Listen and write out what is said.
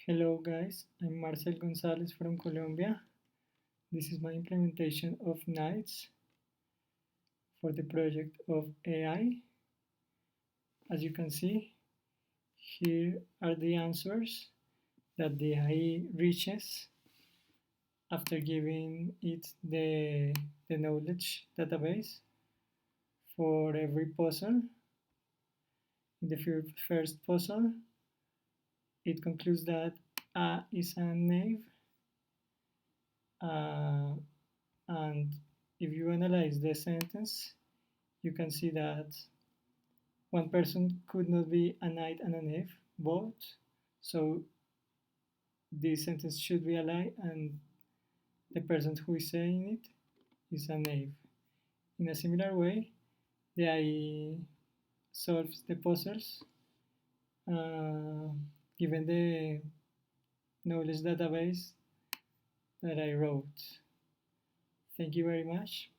Hello guys, I'm Marcel Gonzalez from Colombia. This is my implementation of Knights for the project of AI. As you can see, here are the answers that the AI reaches after giving it the knowledge database for every puzzle. In the first puzzle, it concludes that A is a knave, uh, and if you analyze the sentence, you can see that one person could not be a knight and a knave both, so this sentence should be a lie, and the person who is saying it is a knave. In a similar way, the AI solves the puzzles uh, given the knowledge database that I wrote. Thank you very much.